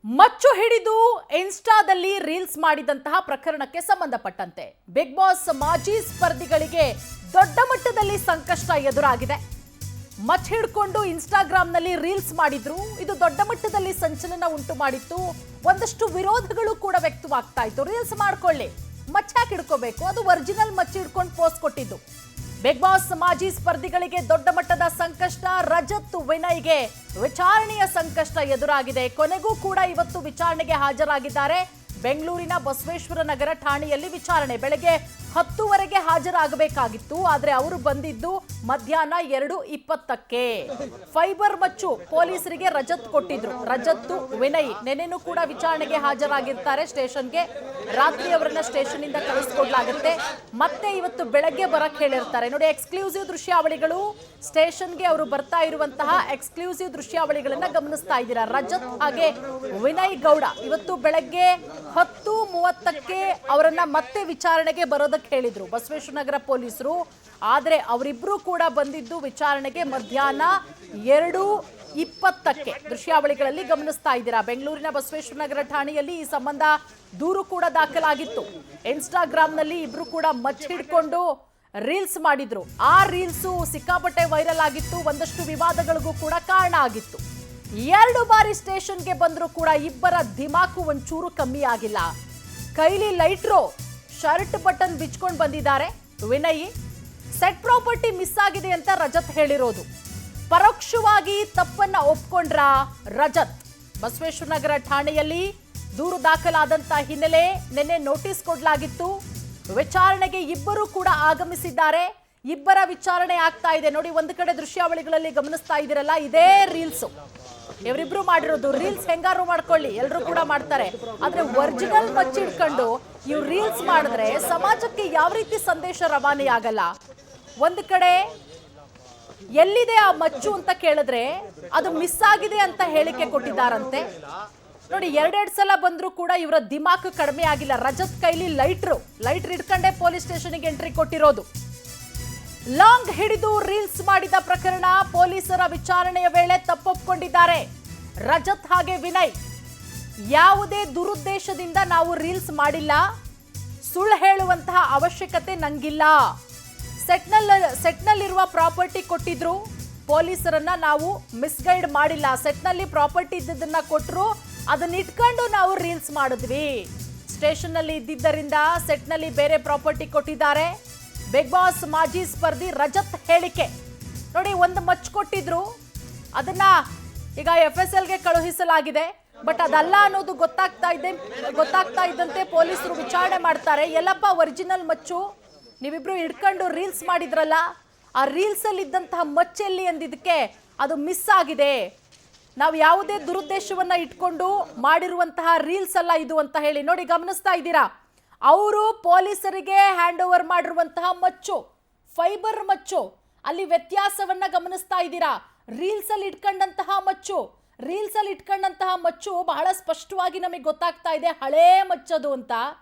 ಮಚ್ಚು ಹಿಡಿದು ಇನ್ಸ್ಟಾದಲ್ಲಿ ರೀಲ್ಸ್ ಮಾಡಿದಂತಹ ಪ್ರಕರಣಕ್ಕೆ ಸಂಬಂಧಪಟ್ಟಂತೆ ಬಿಗ್ ಬಾಸ್ ಮಾಜಿ ಸ್ಪರ್ಧಿಗಳಿಗೆ ದೊಡ್ಡ ಮಟ್ಟದಲ್ಲಿ ಸಂಕಷ್ಟ ಎದುರಾಗಿದೆ. ಮಚ್ಚು ಹಿಡ್ಕೊಂಡು ಇನ್ಸ್ಟಾಗ್ರಾಮ್ನಲ್ಲಿ ರೀಲ್ಸ್ ಮಾಡಿದ್ರು. ಇದು ದೊಡ್ಡ ಮಟ್ಟದಲ್ಲಿ ಸಂಚಲನ ಉಂಟು ಮಾಡಿತ್ತು. ಒಂದಷ್ಟು ವಿರೋಧಗಳು ಕೂಡ ವ್ಯಕ್ತವಾಗ್ತಾ ಇತ್ತು. ರೀಲ್ಸ್ ಮಾಡ್ಕೊಳ್ಳಿ, ಮಚ್ಚಾಕ್ ಹಿಡ್ಕೋಬೇಕು, ಅದು ಒರಿಜಿನಲ್ ಮಚ್ಚು ಹಿಡ್ಕೊಂಡು ಪೋಸ್ಟ್ ಕೊಟ್ಟಿದ್ದು. ಬಿಗ್ ಬಾಸ್ ಮಾಜಿ ಸ್ಪರ್ಧಿಗಳಿಗೆ ದೊಡ್ಡ ಮಟ್ಟದ ಸಂಕಷ್ಟ. ರಜತ್ ವಿನಯ್ಗೆ ವಿಚಾರಣೆಯ ಸಂಕಷ್ಟ ಎದುರಾಗಿದೆ. ಕೊನೆಗೂ ಕೂಡ ಇವತ್ತು ವಿಚಾರಣೆಗೆ ಹಾಜರಾಗಿದ್ದಾರೆ. ಬೆಂಗಳೂರಿನ ಬಸವೇಶ್ವರ ನಗರ ಠಾಣೆಯಲ್ಲಿ ವಿಚಾರಣೆ. ಬೆಳಗ್ಗೆ 10 ಹಾಜರಾಗಬೇಕಾಗಿತ್ತು, ಆದ್ರೆ ಅವರು ಬಂದಿದ್ದು ಮಧ್ಯಾಹ್ನ 2:20ಕ್ಕೆ. ಫೈಬರ್ ಮಚ್ಚು ಪೊಲೀಸರಿಗೆ ರಜತ್ ಕೊಟ್ಟಿದ್ರು. ರಜತ್ ವಿನಯ್ ನೆನೆನೂ ಕೂಡ ವಿಚಾರಣೆಗೆ ಹಾಜರಾಗಿರ್ತಾರೆ ಸ್ಟೇಷನ್ಗೆ. ರಾತ್ರಿ ಅವರನ್ನ ಸ್ಟೇಷನ್ ಇಂದ ಕಳಿಸ್ಕೊಡ್ಲಾಗುತ್ತೆ. ಮತ್ತೆ ಇವತ್ತು ಬೆಳಗ್ಗೆ ಬರಕ್ ಹೇಳಿರ್ತಾರೆ. ನೋಡಿ, ಎಕ್ಸ್ಕ್ಲೂಸಿವ್ ದೃಶ್ಯಾವಳಿಗಳು. ಸ್ಟೇಷನ್ಗೆ ಅವರು ಬರ್ತಾ ಇರುವಂತಹ ಎಕ್ಸ್ಕ್ಲೂಸಿವ್ ದೃಶ್ಯಾವಳಿಗಳನ್ನ ಗಮನಿಸ್ತಾ ಇದ್ದೀರಾ. ರಜತ್ ಹಾಗೆ ವಿನಯ್ ಗೌಡ ಇವತ್ತು ಬೆಳಗ್ಗೆ 10:30ಕ್ಕೆ ಅವರನ್ನ ಮತ್ತೆ ವಿಚಾರಣೆಗೆ ಬರೋದಕ್ಕೆ ಹೇಳಿದ್ರು ಬಸವೇಶ್ವರ ನಗರ ಪೊಲೀಸರು. ಆದ್ರೆ ಅವರಿಬ್ರು ಕೂಡ ಬಂದಿದ್ದು ವಿಚಾರಣೆಗೆ ಮಧ್ಯಾಹ್ನ 2:20ಕ್ಕೆ. ದೃಶ್ಯಾವಳಿಗಳಲ್ಲಿ ಗಮನಿಸ್ತಾ ಇದ್ದೀರಾ. ಬೆಂಗಳೂರಿನ ಬಸವೇಶ್ವರ ನಗರ ಠಾಣೆಯಲ್ಲಿ ಈ ಸಂಬಂಧ ದೂರು ಕೂಡ ದಾಖಲಾಗಿತ್ತು. ಇನ್ಸ್ಟಾಗ್ರಾಮ್ನಲ್ಲಿ ಇಬ್ರು ಕೂಡ ಮಚ್ಚು ಹಿಡ್ಕೊಂಡು ರೀಲ್ಸ್ ಮಾಡಿದ್ರು. ಆ ರೀಲ್ಸು ಸಿಕ್ಕಾಪಟ್ಟೆ ವೈರಲ್ ಆಗಿತ್ತು. ಒಂದಷ್ಟು ವಿವಾದಗಳಿಗೂ ಕೂಡ ಕಾರಣ ಆಗಿತ್ತು. 2 ಬಾರಿ ಸ್ಟೇಷನ್ಗೆ ಬಂದರೂ ಕೂಡ ಇಬ್ಬರ ದಿಮಾಕು ಒಂಚೂರು ಕಮ್ಮಿ ಆಗಿಲ್ಲ. ಕೈಲಿ ಲೈಟ್ರು, ಶರ್ಟ್ ಬಟನ್ ಬಿಚ್ಕೊಂಡು ಬಂದಿದ್ದಾರೆ ವಿನಯ್. ಸೆಟ್ ಪ್ರಾಪರ್ಟಿ ಮಿಸ್ ಆಗಿದೆ ಅಂತ ರಜತ್ ಹೇಳಿರೋದು. ಪರೋಕ್ಷವಾಗಿ ತಪ್ಪನ್ನ ಒಪ್ಕೊಂಡ್ರ ರಜತ್. ಬಸವೇಶ್ವರ ನಗರ ಠಾಣೆಯಲ್ಲಿ ದೂರು ದಾಖಲಾದಂತ ಹಿನ್ನೆಲೆ ನಿನ್ನೆ ನೋಟಿಸ್ ಕೊಡಲಾಗಿತ್ತು. ವಿಚಾರಣೆಗೆ ಇಬ್ಬರು ಕೂಡ ಆಗಮಿಸಿದ್ದಾರೆ. ಇಬ್ಬರ ವಿಚಾರಣೆ ಆಗ್ತಾ ಇದೆ. ನೋಡಿ, ಒಂದು ಕಡೆ ದೃಶ್ಯಾವಳಿಗಳಲ್ಲಿ ಗಮನಿಸ್ತಾ ಇದ್ದೀರಲ್ಲ, ಇದೇ ರೀಲ್ಸ್ ಇವರಿಬ್ರು ಮಾಡಿರೋದು. ರೀಲ್ಸ್ ಹೆಂಗಾರು ಮಾಡ್ಕೊಳ್ಳಿ, ಎಲ್ಲರೂ ಕೂಡ ಮಾಡ್ತಾರೆ. ಆದ್ರೆ ಒರಿಜಿನಲ್ ಮಚ್ಚು ಹಿಡ್ಕೊಂಡು ಇವ್ ರೀಲ್ಸ್ ಮಾಡಿದ್ರೆ ಸಮಾಜಕ್ಕೆ ಯಾವ ರೀತಿ ಸಂದೇಶ ರವಾನೆ ಆಗಲ್ಲ. ಒಂದು ಕಡೆ ಎಲ್ಲಿದೆ ಆ ಮಚ್ಚು ಅಂತ ಕೇಳಿದ್ರೆ ಅದು ಮಿಸ್ ಆಗಿದೆ ಅಂತ ಹೇಳಿಕೆ ಕೊಟ್ಟಿದ್ದಾರಂತೆ. ನೋಡಿ, 2 ಸಲ ಬಂದ್ರು ಕೂಡ ಇವರ ದಿಮಾಕ್ ಕಡಿಮೆ ಆಗಿಲ್ಲ. ರಜತ್ ಕೈಲಿ ಲೈಟ್ರ್ ಹಿಡ್ಕೊಂಡೇ ಪೊಲೀಸ್ ಸ್ಟೇಷನ್ಗೆ ಎಂಟ್ರಿ ಕೊಟ್ಟಿರೋದು. ಲಾಂಗ್ ಹಿಡಿದು ರೀಲ್ಸ್ ಮಾಡಿದ ಪ್ರಕರಣ. ಪೊಲೀಸರ ವಿಚಾರಣೆಯ ವೇಳೆ ತಪ್ಪೊಪ್ಕೊಂಡಿದ್ದಾರೆ ರಜತ್ ಹಾಗೆ ವಿನಯ್. ಯಾವುದೇ ದುರುದ್ದೇಶದಿಂದ ನಾವು ರೀಲ್ಸ್ ಮಾಡಿಲ್ಲ, ಸುಳ್ಳು ಹೇಳುವಂತಹ ಅವಶ್ಯಕತೆ ನಂಗಿಲ್ಲ. ಸೆಟ್ನಲ್ಲಿರುವ ಪ್ರಾಪರ್ಟಿ ಕೊಟ್ಟಿದ್ರು, ಪೊಲೀಸರನ್ನ ನಾವು ಮಿಸ್ಗೈಡ್ ಮಾಡಿಲ್ಲ. ಸೆಟ್ನಲ್ಲಿ ಪ್ರಾಪರ್ಟಿ ಇದ್ದದನ್ನ ಕೊಟ್ಟರು, ಅದನ್ನ ಇಟ್ಕೊಂಡು ನಾವು ರೀಲ್ಸ್ ಮಾಡಿದ್ವಿ. ಸ್ಟೇಷನ್ ನಲ್ಲಿ ಇದ್ದಿದ್ದರಿಂದ ಸೆಟ್ನಲ್ಲಿ ಬೇರೆ ಪ್ರಾಪರ್ಟಿ ಕೊಟ್ಟಿದ್ದಾರೆ. ಬಿಗ್ ಬಾಸ್ ಮಾಜಿ ಸ್ಪರ್ಧಿ ರಜತ್ ಹೇಳಿಕೆ ನೋಡಿ. ಒಂದು ಮಚ್ಚು ಕೊಟ್ಟಿದ್ರು, ಅದನ್ನ ಈಗ FSLಗೆ ಕಳುಹಿಸಲಾಗಿದೆ. ಬಟ್ ಅದಲ್ಲ ಅನ್ನೋದು ಗೊತ್ತಾಗ್ತಾ ಇದ್ದಂತೆ ಪೊಲೀಸರು ವಿಚಾರಣೆ ಮಾಡ್ತಾರೆ. ಎಲ್ಲಪ್ಪ ಒರಿಜಿನಲ್ ಮಚ್ಚು, ನೀವಿಬ್ರು ಹಿಡ್ಕೊಂಡು ರೀಲ್ಸ್ ಮಾಡಿದ್ರಲ್ಲ, ಆ ರೀಲ್ಸ್ ಅಲ್ಲಿ ಇದ್ದಂತಹ ಮಚ್ಚೆಲ್ಲಿ ಅಂದಿದ್ದಕ್ಕೆ ಅದು ಮಿಸ್ ಆಗಿದೆ. ನಾವು ಯಾವುದೇ ದುರುದ್ದೇಶವನ್ನ ಇಟ್ಕೊಂಡು ಮಾಡಿರುವಂತಹ ರೀಲ್ಸ್ ಅಲ್ಲ ಇದು ಅಂತ ಹೇಳಿ. ನೋಡಿ, ಗಮನಿಸ್ತಾ ಇದ್ದೀರಾ, ಅವರು ಪೊಲೀಸರಿಗೆ ಹ್ಯಾಂಡ್ ಓವರ್ ಮಾಡಿರುವಂತಹ ಮಚ್ಚು ಫೈಬರ್ ಮಚ್ಚು. ಅಲ್ಲಿ ವ್ಯತ್ಯಾಸವನ್ನ ಗಮನಿಸ್ತಾ ಇದ್ದೀರಾ. ರೀಲ್ಸ್ ಅಲ್ಲಿ ಇಟ್ಕೊಂಡಂತಹ ಮಚ್ಚು ಬಹಳ ಸ್ಪಷ್ಟವಾಗಿ ನಮಗೆ ಗೊತ್ತಾಗ್ತಾ ಇದೆ ಹಳೇ ಮಚ್ಚದು ಅಂತ.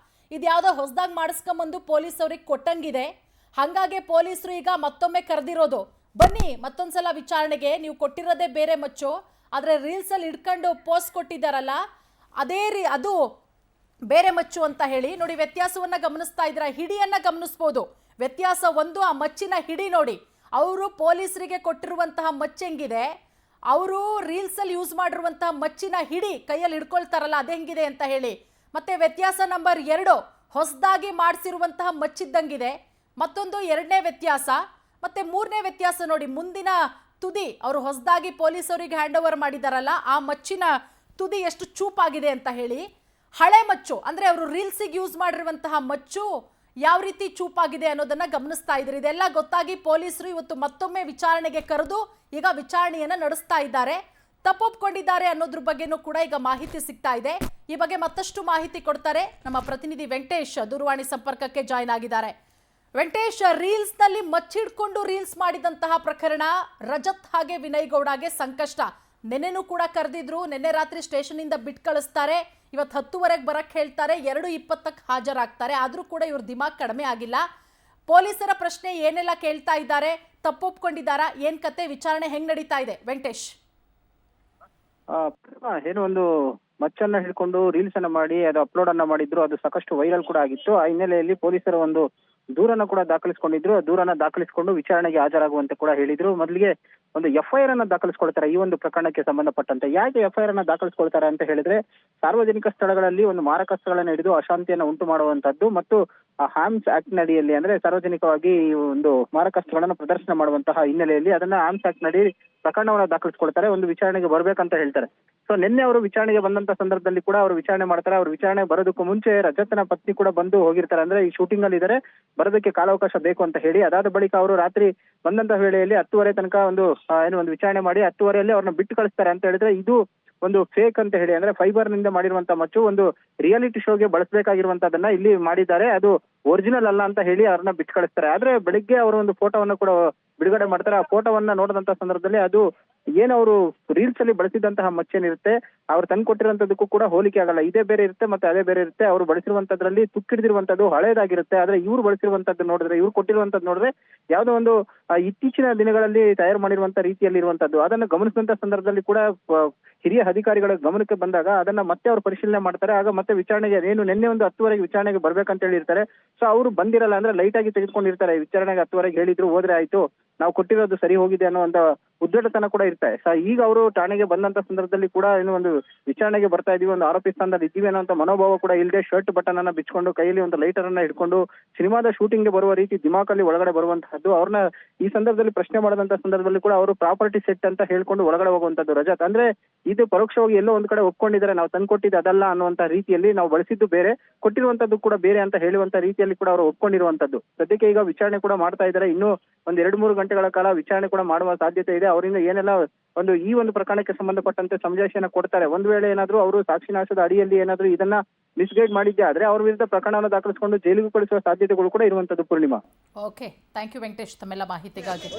ಇದ್ಯಾವುದೋ ಹೊಸದಾಗಿ ಮಾಡಿಸ್ಕೊಂಬಂದು ಪೊಲೀಸ್ ಅವ್ರಿಗೆ ಕೊಟ್ಟಂಗಿದೆ. ಹಾಗಾಗಿ ಪೊಲೀಸರು ಈಗ ಮತ್ತೊಮ್ಮೆ ಕರೆದಿರೋದು, ಬನ್ನಿ ಮತ್ತೊಂದ್ಸಲ ವಿಚಾರಣೆಗೆ, ನೀವು ಕೊಟ್ಟಿರೋದೇ ಬೇರೆ ಮಚ್ಚು, ಆದ್ರೆ ರೀಲ್ಸ್ ಅಲ್ಲಿ ಇಟ್ಕೊಂಡು ಪೋಸ್ಟ್ ಕೊಟ್ಟಿದ್ದಾರಲ್ಲ ಅದು ಬೇರೆ ಮಚ್ಚು ಅಂತ ಹೇಳಿ. ನೋಡಿ, ವ್ಯತ್ಯಾಸವನ್ನ ಗಮನಿಸ್ತಾ ಇದ್ರ. ಹಿಡಿಯನ್ನ ಗಮನಿಸಬಹುದು. ವ್ಯತ್ಯಾಸ ಒಂದು, ಆ ಮಚ್ಚಿನ ಹಿಡಿ ನೋಡಿ. ಅವರು ಪೊಲೀಸರಿಗೆ ಕೊಟ್ಟಿರುವಂತಹ ಮಚ್ಚೆಂಗಿದೆ, ಅವರು ರೀಲ್ಸ್ ಅಲ್ಲಿ ಯೂಸ್ ಮಾಡಿರುವಂತಹ ಮಚ್ಚಿನ ಹಿಡಿ ಕೈಯಲ್ಲಿ ಹಿಡ್ಕೊಳ್ತಾರಲ್ಲ ಅದೆಂಗಿದೆ ಅಂತ ಹೇಳಿ. ಮತ್ತೆ ವ್ಯತ್ಯಾಸ ನಂಬರ್ 2, ಹೊಸದಾಗಿ ಮಾಡಿಸಿರುವಂತಹ ಮಚ್ಚಿದ್ದಂಗಿದೆ. ಮತ್ತೊಂದು 2ನೇ ವ್ಯತ್ಯಾಸ. ಮತ್ತೆ 3ನೇ ವ್ಯತ್ಯಾಸ ನೋಡಿ, ಮುಂದಿನ ತುದಿ ಅವರು ಹೊಸದಾಗಿ ಪೊಲೀಸರಿಗೆ ಹ್ಯಾಂಡ್ ಓವರ್ ಮಾಡಿದಾರಲ್ಲ, ಆ ಮಚ್ಚಿನ ತುದಿ ಎಷ್ಟು ಚೂಪಾಗಿದೆ ಅಂತ ಹೇಳಿ. ಹಳೆ ಮಚ್ಚು ಅಂದ್ರೆ ಅವರು ರೀಲ್ಸಿಗೆ ಯೂಸ್ ಮಾಡಿರುವಂತಹ ಮಚ್ಚು ಯಾವ ರೀತಿ ಚೂಪಾಗಿದೆ ಅನ್ನೋದನ್ನ ಗಮನಿಸ್ತಾ ಇದ್ರಿ. ಇದೆಲ್ಲ ಗೊತ್ತಾಗಿ ಪೊಲೀಸರು ಇವತ್ತು ಮತ್ತೊಮ್ಮೆ ವಿಚಾರಣೆಗೆ ಕರೆದು ಈಗ ವಿಚಾರಣೆಯನ್ನ ನಡೆಸ್ತಾ ಇದ್ದಾರೆ. ತಪ್ಪೊಪ್ಕೊಂಡಿದ್ದಾರೆ ಅನ್ನೋದ್ರ ಬಗ್ಗೆನೂ ಕೂಡ ಈಗ ಮಾಹಿತಿ ಸಿಗ್ತಾ ಇದೆ. ಈ ಬಗ್ಗೆ ಮತ್ತಷ್ಟು ಮಾಹಿತಿ ಕೊಡ್ತಾರೆ ನಮ್ಮ ಪ್ರತಿನಿಧಿ ವೆಂಕಟೇಶ್. ದೂರವಾಣಿ ಸಂಪರ್ಕಕ್ಕೆ ಜಾಯ್ನ್ ಆಗಿದ್ದಾರೆ. ವೆಂಕಟೇಶ್, ರೀಲ್ಸ್ ನಲ್ಲಿ ಮಚ್ಚಿಡ್ಕೊಂಡು ರೀಲ್ಸ್ ಮಾಡಿದಂತಹ ಪ್ರಕರಣ. ರಜತ್ ಹಾಗೆ ವಿನಯ್ ಗೌಡಗೆ ಸಂಕಷ್ಟ. ನೆನ್ನೆನೂ ಕೂಡ ಕರೆದಿದ್ರು, ನಿನ್ನೆ ರಾತ್ರಿ ಸ್ಟೇಷನ್ ಇಂದ ಬಿಟ್ಟು ಕಳಿಸ್ತಾರೆ. ಇವತ್ತು 10 ಬರಕ್ಕೆ ಹೇಳ್ತಾರೆ, 2:20ಕ್ಕೆ ಹಾಜರಾಗ್ತಾರೆ. ಆದ್ರೂ ಕೂಡ ಇವ್ರ ದಿಮಾಗ್ ಕಡಿಮೆ ಆಗಿಲ್ಲ. ಪೊಲೀಸರ ಪ್ರಶ್ನೆ ಏನೆಲ್ಲ ಕೇಳ್ತಾ ಇದ್ದಾರೆ, ತಪ್ಪೊಪ್ಕೊಂಡಿದ್ದಾರಾ, ಏನ್ ಕತೆ, ವಿಚಾರಣೆ ಹೆಂಗ್ ನಡೀತಾ ಇದೆ ವೆಂಕಟೇಶ್? ಏನು ಒಂದು ಮಚ್ಚನ್ನ ಹಿಡ್ಕೊಂಡು ರೀಲ್ಸ್ ಅನ್ನ ಮಾಡಿ ಅದು ಅಪ್ಲೋಡ್ ಅನ್ನ ಮಾಡಿದ್ರು. ಅದು ಸಾಕಷ್ಟು ವೈರಲ್ ಕೂಡ ಆಗಿತ್ತು. ಆ ಹಿನ್ನೆಲೆಯಲ್ಲಿ ಪೊಲೀಸರು ಒಂದು ದೂರನ್ನ ಕೂಡ ದಾಖಲಿಸಿಕೊಂಡಿದ್ರು. ದೂರನ್ನ ದಾಖಲಿಸಿಕೊಂಡು ವಿಚಾರಣೆಗೆ ಹಾಜರಾಗುವಂತೆ ಕೂಡ ಹೇಳಿದ್ರು. ಮೊದಲಿಗೆ ಒಂದು FIR ಅನ್ನ ದಾಖಲಿಸಿಕೊಳ್ತಾರೆ ಈ ಒಂದು ಪ್ರಕರಣಕ್ಕೆ ಸಂಬಂಧಪಟ್ಟಂತೆ. ಯಾಕೆ FIR ಅನ್ನ ದಾಖಲಿಸಿಕೊಳ್ತಾರೆ ಅಂತ ಹೇಳಿದ್ರೆ, ಸಾರ್ವಜನಿಕ ಸ್ಥಳಗಳಲ್ಲಿ ಒಂದು ಮಾರಕಾಸ್ತ್ರಗಳನ್ನ ಹಿಡಿದು ಅಶಾಂತಿಯನ್ನ ಉಂಟು ಮಾಡುವಂತದ್ದು ಮತ್ತು ಆರ್ಮ್ಸ್ ಆಕ್ಟ್ ನಡಿಯಲ್ಲಿ ಅಂದ್ರೆ ಸಾರ್ವಜನಿಕವಾಗಿ ಈ ಒಂದು ಮಾರಕಾಸ್ತ್ರಗಳನ್ನ ಪ್ರದರ್ಶನ ಮಾಡುವಂತಹ ಹಿನ್ನೆಲೆಯಲ್ಲಿ ಅದನ್ನ ಆರ್ಮ್ಸ್ ಆಕ್ಟ್ ನಡಿ ಪ್ರಕರಣವನ್ನ ದಾಖಲಿಸಿಕೊಳ್ತಾರೆ. ಒಂದು ವಿಚಾರಣೆಗೆ ಬರ್ಬೇಕಂತ ಹೇಳ್ತಾರೆ. ಸೊ ನಿನ್ನೆ ಅವರು ವಿಚಾರಣೆಗೆ ಬಂದಂತ ಸಂದರ್ಭದಲ್ಲಿ ಕೂಡ ಅವರು ವಿಚಾರಣೆ ಮಾಡ್ತಾರೆ. ಅವರು ವಿಚಾರಣೆ ಬರೋದಕ್ಕೂ ಮುಂಚೆ ರಜತ್ನ ಪತ್ನಿ ಕೂಡ ಬಂದು ಹೋಗಿರ್ತಾರೆ. ಅಂದ್ರೆ ಈ ಶೂಟಿಂಗ್ ಅಲ್ಲಿ ಇದ್ದಾರೆ, ಬರೋದಕ್ಕೆ ಕಾಲಾವಕಾಶ ಬೇಕು ಅಂತ ಹೇಳಿ. ಅದಾದ ಬಳಿಕ ಅವರು ರಾತ್ರಿ ಬಂದಂತ ವೇಳೆಯಲ್ಲಿ 10:30 ತನಕ ಒಂದು ವಿಚಾರಣೆ ಮಾಡಿ 10:30 ಅವ್ರನ್ನ ಬಿಟ್ಟು ಕಳಿಸ್ತಾರೆ ಅಂತ ಹೇಳಿದ್ರೆ ಇದು ಒಂದು ಫೇಕ್ ಅಂತ ಹೇಳಿ, ಅಂದ್ರೆ ಫೈಬರ್ ನಿಂದ ಮಾಡಿರುವಂತ ಮಚ್ಚು ಒಂದು ರಿಯಾಲಿಟಿ ಶೋಗೆ ಬಳಸಬೇಕಾಗಿರುವಂತದನ್ನ ಇಲ್ಲಿ ಮಾಡಿದ್ದಾರೆ, ಅದು ಒರಿಜಿನಲ್ ಅಲ್ಲ ಅಂತ ಹೇಳಿ ಅವ್ರನ್ನ ಬಿಟ್ಟು ಕಳಿಸ್ತಾರೆ. ಆದ್ರೆ ಬೆಳಿಗ್ಗೆ ಅವರು ಒಂದು ಫೋಟೋವನ್ನು ಕೂಡ ಬಿಡುಗಡೆ ಮಾಡ್ತಾರೆ. ಆ ಫೋಟೋವನ್ನ ನೋಡಿದಂತ ಸಂದರ್ಭದಲ್ಲಿ ಅದು ಏನವರು ರೀಲ್ಸ್ ಅಲ್ಲಿ ಬಳಸಿದಂತಹ ಮಚ್ಚೇನಿರುತ್ತೆ ಅವ್ರು ತಂದು ಕೊಟ್ಟಿರುವಂತದಕ್ಕೂ ಕೂಡ ಹೋಲಿಕೆ ಆಗಲ್ಲ. ಇದೇ ಬೇರೆ ಇರುತ್ತೆ ಮತ್ತೆ ಅದೇ ಬೇರೆ ಇರುತ್ತೆ. ಅವ್ರು ಬಳಸಿರುವಂತದ್ರಲ್ಲಿ ತುಕ್ಕಿಡಿದಿರುವಂತದ್ದು ಹಳೇದಾಗಿರುತ್ತೆ. ಆದ್ರೆ ಇವ್ರು ಬಳಸಿರುವಂತದ್ದು ನೋಡಿದ್ರೆ, ಇವ್ರು ಕೊಟ್ಟಿರುವಂತದ್ದು ನೋಡಿದ್ರೆ ಯಾವುದೋ ಒಂದು ಇತ್ತೀಚಿನ ದಿನಗಳಲ್ಲಿ ತಯಾರು ಮಾಡಿರುವಂತ ರೀತಿಯಲ್ಲಿ ಇರುವಂತದ್ದು. ಅದನ್ನು ಗಮನಿಸಿದಂತ ಸಂದರ್ಭದಲ್ಲಿ ಕೂಡ ಹಿರಿಯ ಅಧಿಕಾರಿಗಳ ಗಮನಕ್ಕೆ ಬಂದಾಗ ಅದನ್ನ ಮತ್ತೆ ಅವ್ರು ಪರಿಶೀಲನೆ ಮಾಡ್ತಾರೆ. ಆಗ ಮತ್ತೆ ವಿಚಾರಣೆಗೆ ನಿನ್ನೆ ಒಂದು 10:30 ವಿಚಾರಣೆಗೆ ಬರ್ಬೇಕಂತ ಹೇಳಿರ್ತಾರೆ. ಸೊ ಅವರು ಬಂದಿರಲ್ಲ, ಅಂದ್ರೆ ಲೈಟ್ ಆಗಿ ತೆಗೆದುಕೊಂಡಿರ್ತಾರೆ. ವಿಚಾರಣೆಗೆ 10:30 ಹೇಳಿದ್ರು, ಹೋದ್ರೆ ಆಯ್ತು, ನಾವು ಕೊಟ್ಟಿರೋದು ಸರಿ ಹೋಗಿದೆ ಅನ್ನೋ ಒಂದು ಉದ್ದಟತನ ಕೂಡ ಇರ್ತಾರೆ. ಸೊ ಈಗ ಅವರು ಠಾಣೆಗೆ ಬಂದಂತ ಸಂದರ್ಭದಲ್ಲಿ ಕೂಡ ಒಂದು ವಿಚಾರಣೆಗೆ ಬರ್ತಾ ಇದೀವಿ, ಒಂದು ಆರೋಪಿ ಸ್ಥಾನದಲ್ಲಿ ಇದ್ದೀವಿ ಅನ್ನೋ ಮನೋಭಾವ ಕೂಡ ಇಲ್ಲದೆ ಶರ್ಟ್ ಬಟನ್ ಅನ್ನ ಬಿಚ್ಕೊಂಡು ಕೈಯಲ್ಲಿ ಒಂದು ಲೈಟರ್ ಅನ್ನ ಹಿಡ್ಕೊಂಡು ಸಿನಿಮಾದ ಶೂಟಿಂಗ್ ಗೆ ಬರುವ ರೀತಿ ದಿಮಾಕಲ್ಲಿ ಒಳಗಡೆ ಬರುವಂತಹದ್ದು. ಅವ್ರನ್ನ ಈ ಸಂದರ್ಭದಲ್ಲಿ ಪ್ರಶ್ನೆ ಮಾಡಿದಂತ ಸಂದರ್ಭದಲ್ಲಿ ಕೂಡ ಅವರು ಪ್ರಾಪರ್ಟಿ ಸೆಟ್ ಅಂತ ಹೇಳ್ಕೊಂಡು ಒಳಗಡೆ ಹೋಗುವಂತದ್ದು. ರಜತ್ ಅಂದ್ರೆ ಇದು ಪರೋಕ್ಷವಾಗಿ ಎಲ್ಲೋ ಒಂದ್ ಕಡೆ ಒಪ್ಕೊಂಡಿದ್ದಾರೆ, ನಾವು ತಂದ್ಕೊಟ್ಟಿದ್ದು ಅದಲ್ಲ ಅನ್ನುವಂತ ರೀತಿಯಲ್ಲಿ, ನಾವು ಬಳಸಿದ್ದು ಬೇರೆ, ಕೊಟ್ಟಿರುವಂತದ್ದು ಕೂಡ ಬೇರೆ ಅಂತ ಹೇಳುವಂತ ರೀತಿಯಲ್ಲಿ ಕೂಡ ಅವರು ಒಪ್ಕೊಂಡಿರುವಂತದ್ದು. ಸದ್ಯಕ್ಕೆ ಈಗ ವಿಚಾರಣೆ ಕೂಡ ಮಾಡ್ತಾ ಇದ್ದಾರೆ. ಇನ್ನೂ ಒಂದ್ 2-3 ಗಂಟೆಗಳ ಕಾಲ ವಿಚಾರಣೆ ಕೂಡ ಮಾಡುವ ಸಾಧ್ಯತೆ ಇದೆ. ಅವರಿಂದ ಏನೆಲ್ಲ ಈ ಒಂದು ಪ್ರಕರಣಕ್ಕೆ ಸಂಬಂಧಪಟ್ಟಂತೆ ಸಮಜಾಯಿಷಿಯನ್ನ ಕೊಡ್ತಾರೆ. ಒಂದ್ ವೇಳೆ ಏನಾದ್ರು ಅವರು ಸಾಕ್ಷಿನಾಶದ ಅಡಿಯಲ್ಲಿ ಏನಾದ್ರು ಇದನ್ನ ಮಿಸ್ಗೈಡ್ ಮಾಡಿದ್ದೆ ಆದ್ರೆ ಅವ್ರ ವಿರುದ್ಧ ಪ್ರಕರಣವನ್ನು ದಾಖಲಿಸಿಕೊಂಡು ಜೈಲಿಗೆ ಕಳಿಸುವ ಸಾಧ್ಯತೆಗಳು ಕೂಡ ಇರುವಂತದ್ದು. Purnima. Okay, thank you Venkatesh ತಮ್ಮೆಲ್ಲ ಮಾಹಿತಿಗಾಗಿ.